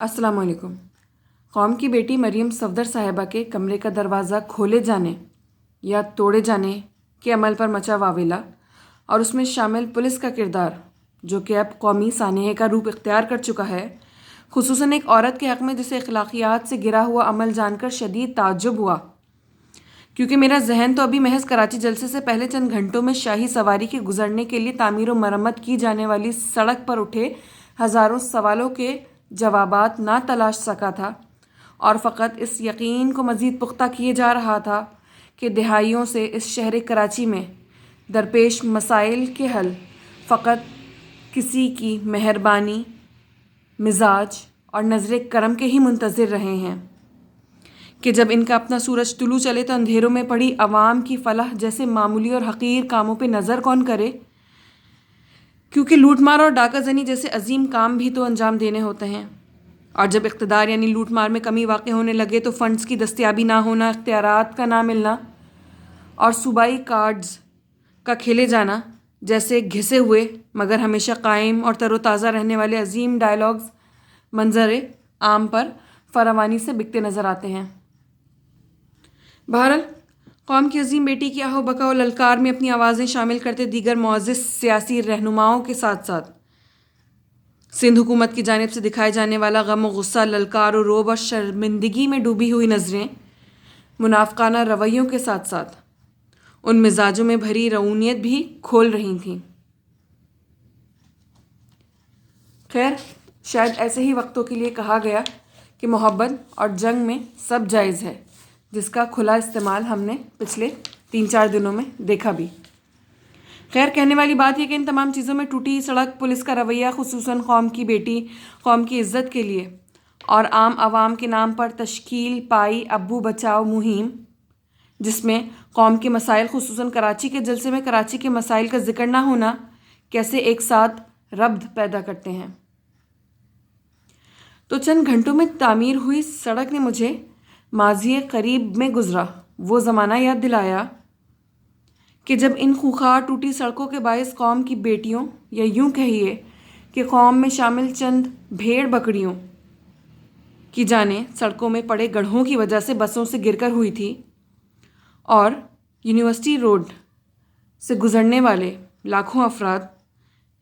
अस्सलाम वालेकुम। कौम की बेटी मरीम सफदर साहिबा के कमरे का दरवाज़ा खोले जाने या तोड़े जाने के अमल पर मचा वावेला और उसमें शामिल पुलिस का किरदार, जो कि अब कौमी सानहे का रूप इख्तियार कर चुका है, खुसूसन एक औरत के हक़ में जिसे अखलाकियात से गिरा हुआ अमल जानकर शदीद ताज्जुब हुआ, क्योंकि मेरा जहन तो अभी महज कराची जलसे से पहले चंद घंटों में शाही सवारी के गुजरने के लिए तामीर व मरम्मत की जाने वाली सड़क पर उठे हज़ारों सवालों के जवाबात ना तलाश सका था, और फ़कत इस यकीन को मज़ीद पुख्ता किए जा रहा था कि दहाइयों से इस शहर कराची में दरपेश मसाइल के हल फ़कत किसी की मेहरबानी, मिजाज और नज़र करम के ही मुंतज़िर रहे हैं कि जब इनका अपना सूरज तुलू चले तो अंधेरों में पड़ी आवाम की फलाह जैसे मामूली और हक़ीर कामों पे नज़र कौन करे, क्योंकि लूटमार और डाका जनी जैसे अजीम काम भी तो अंजाम देने होते हैं। और जब इक़्तिदार यानी लूटमार में कमी वाक़ होने लगे तो फ़ंड्स की दस्तयाबी ना होना, इख्तियारात का ना मिलना और सूबाई कार्ड्स का खेले जाना जैसे घिसे हुए मगर हमेशा कायम और तरोताज़ा रहने वाले अजीम डायलॉग्स मंजर आम पर फरावानी से बिकते नज़र आते हैं। बहरहाल, कौम की अजीम बेटी की आहो बका और ललकार में अपनी आवाज़ें शामिल करते दीगर मुअज़्ज़िज़ सियासी रहनुमाओं के साथ साथ सिंध हुकूमत की जानिब से दिखाए जाने वाला गम और गुस्सा, ललकार और रोब और शर्मिंदगी में डूबी हुई नज़रें, मुनाफ़िकाना रवैयों के साथ साथ उन मिजाजों में भरी रऊनियत भी खोल रही थीं। खैर, शायद ऐसे ही वक्तों के लिए कहा गया कि मोहब्बत और जंग में सब जायज़ है, जिसका खुला इस्तेमाल हमने पिछले 3-4 दिनों में देखा भी। खैर, कहने वाली बात यह कि इन तमाम चीज़ों में टूटी सड़क पुलिस का रवैया, खुसूसन कौम की बेटी, कौम की इज़्ज़त के लिए और आम आवाम के नाम पर तश्कील पाई अब्बू बचाओ मुहिम, जिसमें कौम के मसाइल खुसूसन कराची के जलसे में कराची के मसाइल का जिक्र ना होना कैसे एक साथ रब्त पैदा करते हैं। तो चंद घंटों में तामीर हुई सड़क ने मुझे माज़ी करीब में गुज़रा वो ज़माना याद दिलाया कि जब इन खूंखार टूटी सड़कों के बायस कौम की बेटियों, या यूं कहिए कि कौम में शामिल चंद भेड़ बकरियों की जानें सड़कों में पड़े गड्ढों की वजह से बसों से गिरकर हुई थी, और यूनिवर्सिटी रोड से गुज़रने वाले लाखों अफराद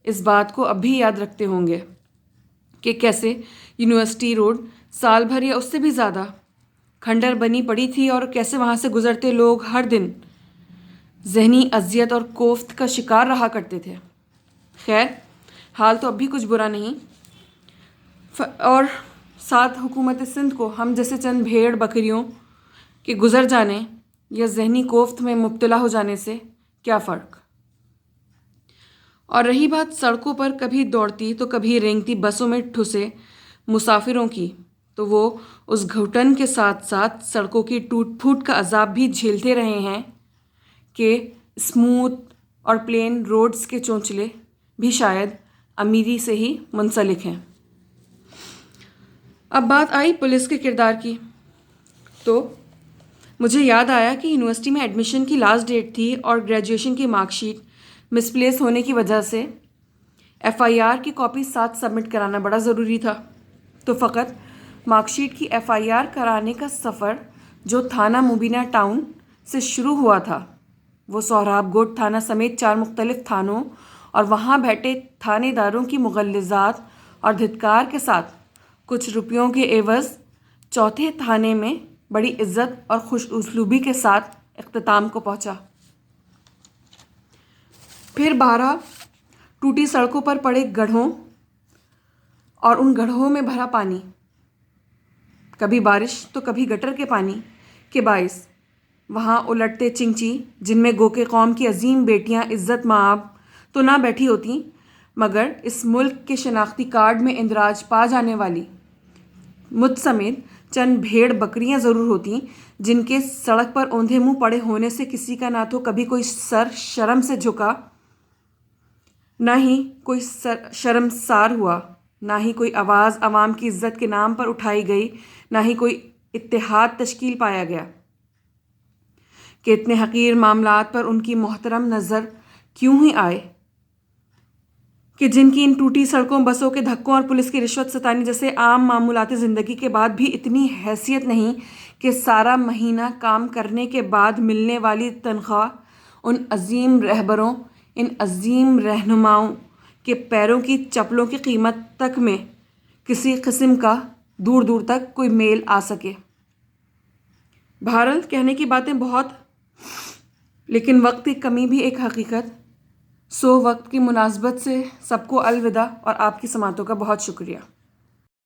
इस बात को अब भी याद रखते होंगे कि कैसे यूनिवर्सिटी रोड साल भर या उससे भी ज़्यादा खंडर बनी पड़ी थी और कैसे वहाँ से गुज़रते लोग हर दिन ज़हनी अज़ियत और कोफ्त का शिकार रहा करते थे। खैर, हाल तो अब भी कुछ बुरा नहीं, और साथ हुकूमत सिंध को हम जैसे चंद भेड़ बकरियों के गुज़र जाने या ज़हनी कोफ्त में मुब्तला हो जाने से क्या फ़र्क। और रही बात सड़कों पर कभी दौड़ती तो कभी रेंगती बसों में ठुसे मुसाफिरों की, तो वो उस घुटन के साथ साथ सड़कों की टूट फूट का अजाब भी झेलते रहे हैं कि स्मूथ और प्लेन रोड्स के चोंचले भी शायद अमीरी से ही मुंसलिक हैं। अब बात आई पुलिस के किरदार की, तो मुझे याद आया कि यूनिवर्सिटी में एडमिशन की लास्ट डेट थी और ग्रेजुएशन की मार्कशीट मिसप्लेस होने की वजह से एफआईआर की कॉपी साथ सबमिट कराना बड़ा ज़रूरी था। तो फ़कत मार्कशीट की एफआईआर कराने का सफ़र जो थाना मुबीना टाउन से शुरू हुआ था, वो सोहराब गोट थाना समेत 4 मुख्तलिफ थानों और वहाँ बैठे थानेदारों की मुग़ल्लिज़ात और धिक्कार के साथ कुछ रुपयों के एवज़ चौथे थाने में बड़ी इज़्ज़त और खुश उसलूबी के साथ इख्तिताम को पहुँचा। फिर 12 टूटी सड़कों पर पड़े गड्ढों और उन गड्ढों में भरा पानी, कभी बारिश तो कभी गटर के पानी के बायस वहाँ उलटते चिंची, जिनमें गोके कौम की अजीम बेटियाँ इज़्ज़त माब तो ना बैठी होती, मगर इस मुल्क के शनाख्ती कार्ड में इंदराज पा जाने वाली मुझ समेत चंद भेड़ बकरियां ज़रूर होती, जिनके सड़क पर औंधे मुंह पड़े होने से किसी का ना तो कभी कोई सर शर्म से झुका, ना ही कोई शर्मसार हुआ, ना ही कोई आवाज़ अवाम की इज़्ज़त के नाम पर उठाई गई, ना ही कोई इत्तेहाद तश्कील पाया गया कि इतने हकीर मामलात पर उनकी मोहतरम नज़र क्यों ही आए کہ جن کی ان ٹوٹی سڑکوں، بسوں کے دھکوں اور پولیس کی رشوت ستانی جیسے عام معمولات زندگی کے بعد بھی اتنی حیثیت نہیں کہ سارا مہینہ کام کرنے کے بعد ملنے والی تنخواہ ان عظیم رہبروں، ان عظیم رہنماؤں کے پیروں کی چپلوں کی قیمت تک میں کسی قسم کا دور دور تک کوئی میل آ سکے۔ بہرحال کہنے کی باتیں بہت، لیکن وقت کی کمی بھی ایک حقیقت۔ وقت کی مناسبت سے سب کو الوداع اور آپ کی سماعتوں کا بہت شکریہ۔